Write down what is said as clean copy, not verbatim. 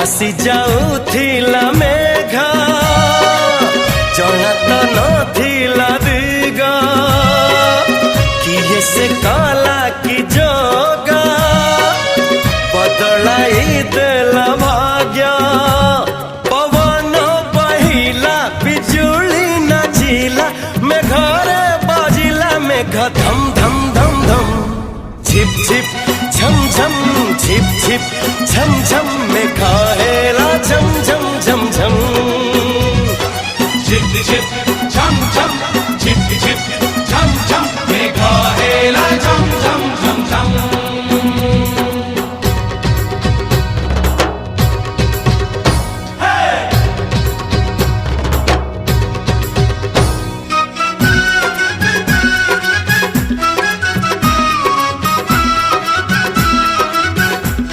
आसी जाऊथिला मेघ जଣା तो नथिला दिग किए से काला की जोगा बदलाई देला भाग्य पवन बहिला बिजुली नाचिला में घरे बाजिला में धम धम धम धम झिप झिप झम झम झिप झिप झम झम में खाएला झम झम झम झम झिप झिप